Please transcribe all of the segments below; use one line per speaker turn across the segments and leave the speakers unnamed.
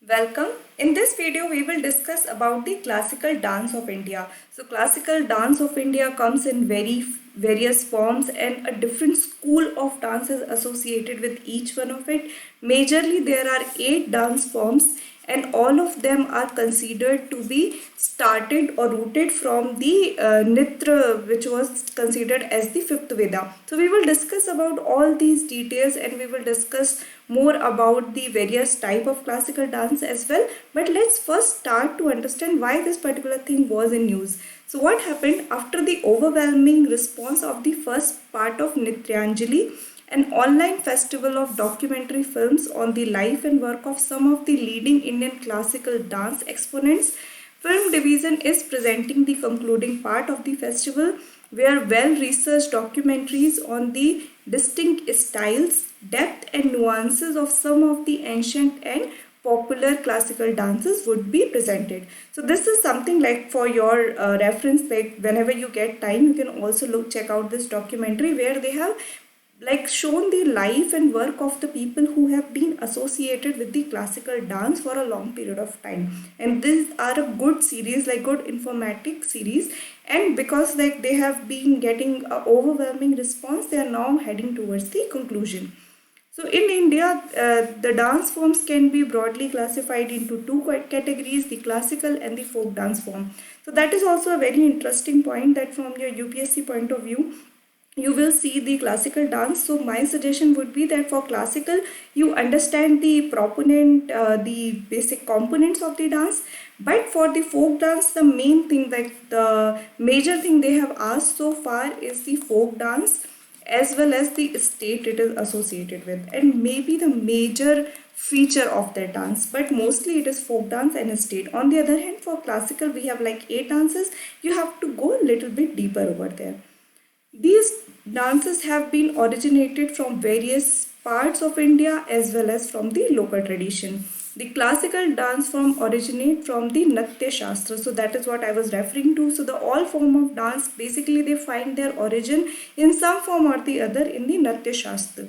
Welcome. In this video, we will discuss about the classical dance of India. So, classical dance of India comes in various forms, and a different school of dance is associated with each one of it. Majorly, there are 8 dance forms, and all of them are considered to be started or rooted from the Nitra, which was considered as the fifth Veda. So we will discuss about all these details, and we will discuss more about the various type of classical dance as well. But let's first start to understand why this particular thing was in news. So what happened after the overwhelming response of the first part of Nityanjali, an online festival of documentary films on the life and work of some of the leading Indian classical dance exponents. Film Division is presenting the concluding part of the festival, where well-researched documentaries on the distinct styles, depth and nuances of some of the ancient and popular classical dances would be presented. So this is something like for your reference, like whenever you get time, you can also check out this documentary where they have like shown the life and work of the people who have been associated with the classical dance for a long period of time. And these are a good series, like good informative series, and because like they have been getting a overwhelming response, they are now heading towards the conclusion. So in India, the dance forms can be broadly classified into two categories, the classical and the folk dance form. So that is also a very interesting point, that from your UPSC point of view, you will see the classical dance. So my suggestion would be that for classical, you understand the proponent, the basic components of the dance. But for the folk dance, the main thing, like the major thing they have asked so far is the folk dance as well as the state it is associated with, and maybe the major feature of their dance, but mostly it is folk dance and state. On the other hand, for classical, we have like 8 dances. You have to go a little bit deeper over there. These dances have been originated from various parts of India as well as from the local tradition. The classical dance form originate from the Natya Shastra. So that is what I was referring to. So the all form of dance, basically they find their origin in some form or the other in the Natya Shastra.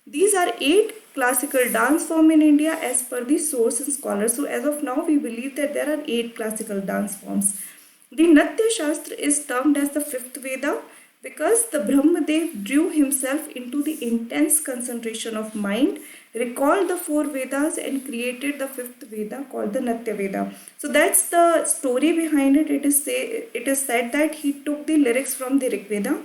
These are 8 classical dance form in India as per the source and scholars. So as of now, we believe that there are 8 classical dance forms. The Natya Shastra is termed as the fifth Veda because the Brahmadev drew himself into the intense concentration of mind, recalled the 4 Vedas, and created the fifth Veda called the Natya Veda. So that's the story behind it. It is said that he took the lyrics from the Rig Veda,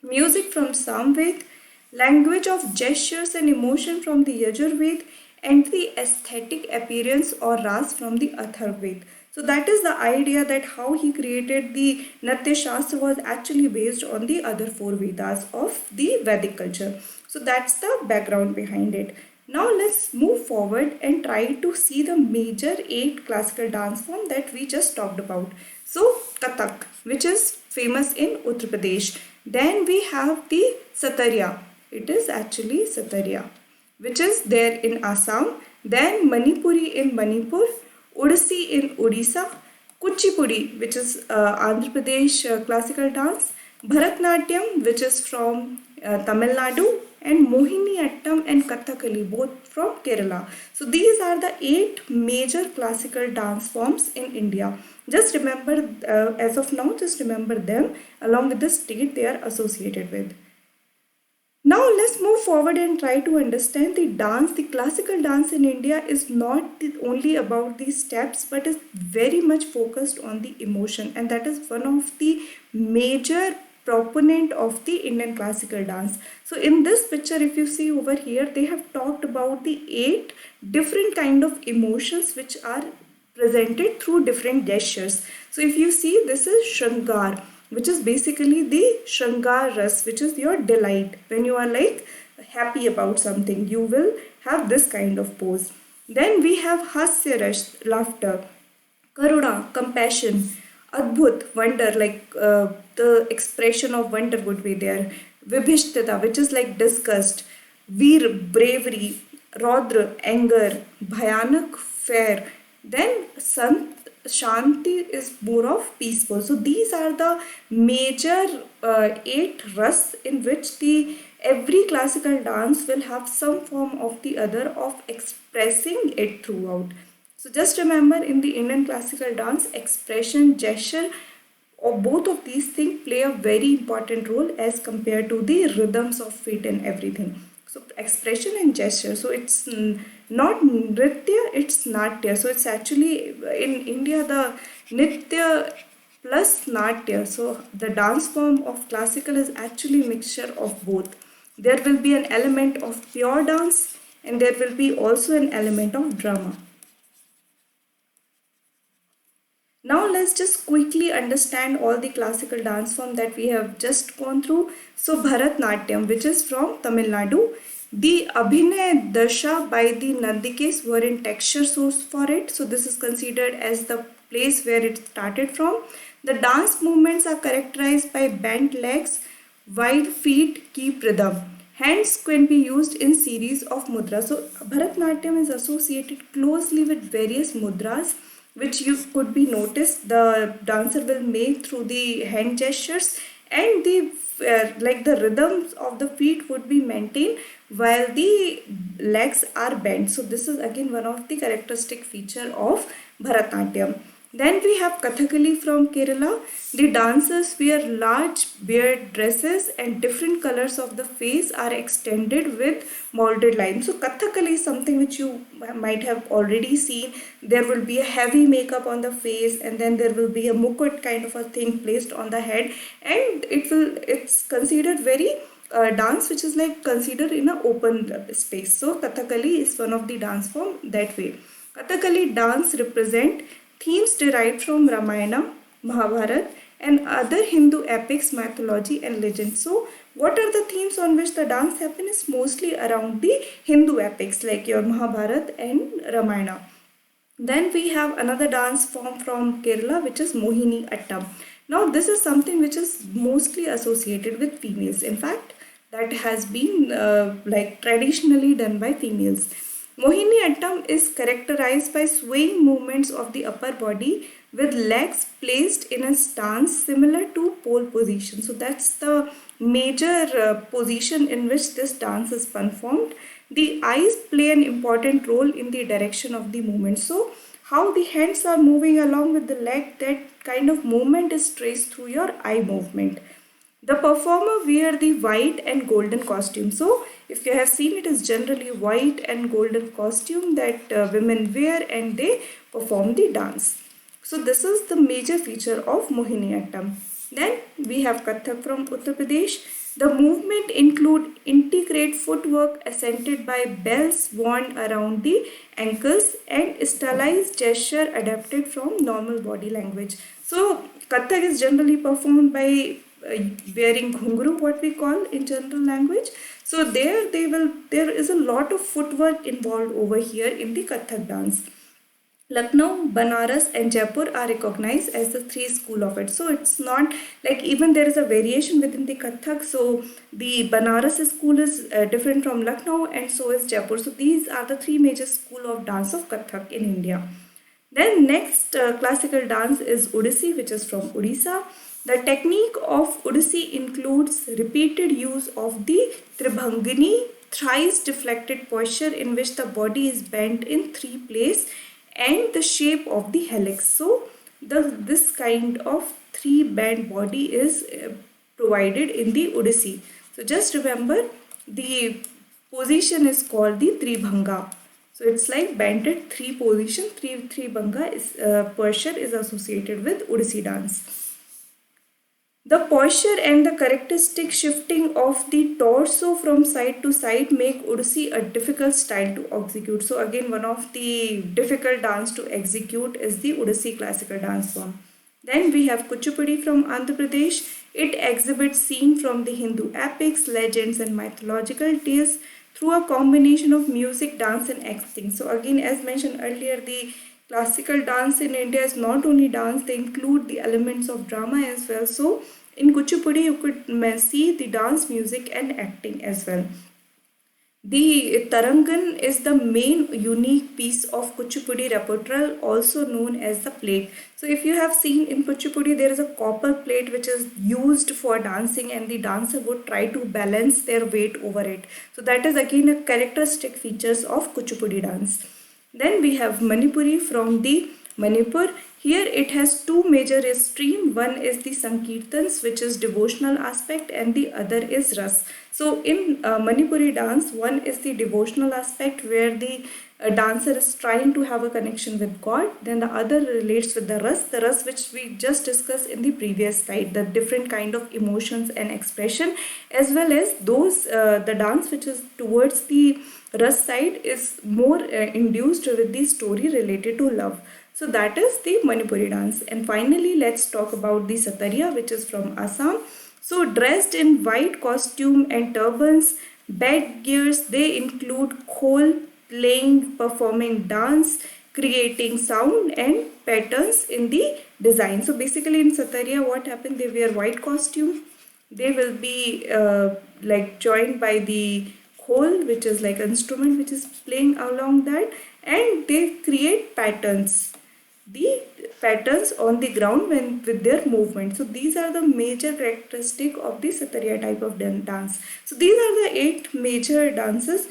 music from Samved, language of gestures and emotion from the Yajurved, and the aesthetic appearance or ras from the Atharvaved. So that is the idea, that how he created the Natya Shastra was actually based on the other 4 Vedas of the Vedic culture. So that's the background behind it. Now let's move forward and try to see the major 8 classical dance form that we just talked about. So Kathak, which is famous in Uttar Pradesh. Then we have the Satarya. It is actually Satarya, which is there in Assam. Then Manipuri in Manipur, Odissi in Odisha, Kuchipudi, which is Andhra Pradesh classical dance, Bharatnatyam, which is from Tamil Nadu, and Mohiniyattam and Kathakali, both from Kerala. So these are the 8 major classical dance forms in India. Just remember, as of now, just remember them along with the state they are associated with. Now let's move forward and try to understand the dance. The classical dance in India is not only about the steps, but is very much focused on the emotion, and that is one of the major proponent of the Indian classical dance. So in this picture, if you see over here, they have talked about the 8 different kind of emotions which are presented through different gestures. So if you see, this is Shringar, which is basically the Shringar Ras, which is your delight. When you are like happy about something, you will have this kind of pose. Then we have Hasya Ras, laughter, Karuna, compassion, Adbhut, wonder, like the expression of wonder would be there. Vibhishtita, which is like disgust, Veer, bravery, Raudra, anger, Bhayanak, fear. Then Sant, Shanti is more of peaceful. So these are the major 8 ras in which the every classical dance will have some form of the other of expressing it throughout. So just remember, in the Indian classical dance, expression, gesture, or both of these things play a very important role as compared to the rhythms of feet and everything. So expression and gesture. So it's not nritya, it's natya. So it's actually in India the nitya plus natya. So the dance form of classical is actually a mixture of both. There will be an element of pure dance and there will be also an element of drama. Now let's just quickly understand all the classical dance form that we have just gone through. So Bharatnatyam, which is from Tamil Nadu, the Abhinay Dasha by the Nandikes were in texture source for it. So this is considered as the place where it started from. The dance movements are characterized by bent legs, wide feet keep rhythm. Hands can be used in series of mudras. So Bharatnatyam is associated closely with various mudras which you could be noticed the dancer will make through the hand gestures, and the like the rhythms of the feet would be maintained while the legs are bent. So this is again one of the characteristic feature of Bharatanatyam. Then we have Kathakali from Kerala. The dancers wear large beard dresses and different colors of the face are extended with molded lines. So Kathakali is something which you might have already seen. There will be a heavy makeup on the face and then there will be a mukut kind of a thing placed on the head, and it's considered very dance which is like considered in an open space. So Kathakali is one of the dance form that way. Kathakali dance represent themes derived from Ramayana, Mahabharata, and other Hindu epics, mythology, and legends. So, what are the themes on which the dance happens? Mostly around the Hindu epics like your Mahabharata and Ramayana. Then we have another dance form from Kerala, which is Mohini Attam. Now, this is something which is mostly associated with females. In fact, that has been like traditionally done by females. Mohiniyattam is characterized by swaying movements of the upper body with legs placed in a stance similar to pole position. So that's the major position in which this dance is performed. The eyes play an important role in the direction of the movement. So how the hands are moving along with the leg, that kind of movement is traced through your eye movement. The performer wear the white and golden costume. So if you have seen, it is generally white and golden costume that women wear and they perform the dance. So this is the major feature of Mohiniyattam. Then we have Kathak from Uttar Pradesh. The movement include intricate footwork accented by bells worn around the ankles and stylized gesture adapted from normal body language. So Kathak is generally performed by wearing ghungru, what we call in general language. So there is a lot of footwork involved over here in the Kathak dance. Lucknow, Banaras and Jaipur are recognized as the three school of it. So it's not like, even there is a variation within the Kathak. So the Banaras school is different from Lucknow and so is Jaipur. So these are the three major school of dance of Kathak in India. Then next classical dance is Odissi, which is from Odisha. The technique of Odissi includes repeated use of the Tribhangini, thrice deflected posture in which the body is bent in three places and the shape of the helix. So this kind of three bent body is provided in the Odissi. So just remember, the position is called the Tribhanga. So it's like bent at three position. Tribhanga is posture is associated with Odissi dance. The posture and the characteristic shifting of the torso from side to side make Odissi a difficult style to execute. So again, one of the difficult dance to execute is the Odissi classical dance form. Then we have Kuchipudi from Andhra Pradesh. It exhibits scenes from the Hindu epics, legends and mythological tales through a combination of music, dance and acting. So again, as mentioned earlier, the classical dance in India is not only dance, they include the elements of drama as well. So in Kuchipudi, you could see the dance, music and acting as well. The Tarangan is the main unique piece of Kuchipudi repertoire, also known as the plate. So if you have seen in Kuchipudi, there is a copper plate which is used for dancing and the dancer would try to balance their weight over it. So that is again a characteristic features of Kuchipudi dance. Then we have Manipuri from the Manipur. Here it has two major streams. One is the Sankirtans, which is devotional aspect, and the other is Ras. So in Manipuri dance, one is the devotional aspect where the dancer is trying to have a connection with God. Then the other relates with the Ras which we just discussed in the previous slide, the different kind of emotions and expression, as well as those the dance which is towards the Ras side is more induced with the story related to love. So that is the Manipuri dance. And finally, let's talk about the Satariya, which is from Assam. So dressed in white costume and turbans, bed gears, they include khol, playing, performing dance, creating sound and patterns in the design. So basically in Satariya, what happened? They wear white costume. They will be like joined by the khol, which is like an instrument which is playing along that, and they create patterns, the patterns on the ground when with their movement. So these are the major characteristic of the Satariya type of dance. So these are the 8 major dances.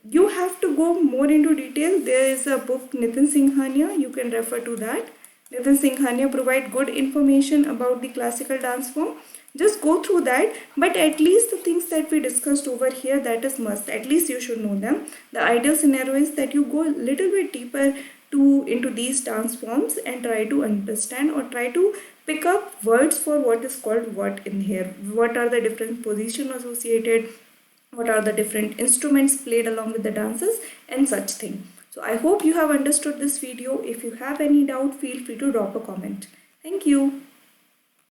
You have to go more into detail. There is a book, Nitin Singhania, you can refer to that. Nitin Singhania provide good information about the classical dance form. Just go through that, but at least the things that we discussed over here, that is must. At least you should know them. The ideal scenario is that you go a little bit deeper into these dance forms and try to understand or try to pick up words for what is called what in here. What are the different positions associated? What are the different instruments played along with the dances and such thing. So I hope you have understood this video. If you have any doubt, feel free to drop a comment. Thank you.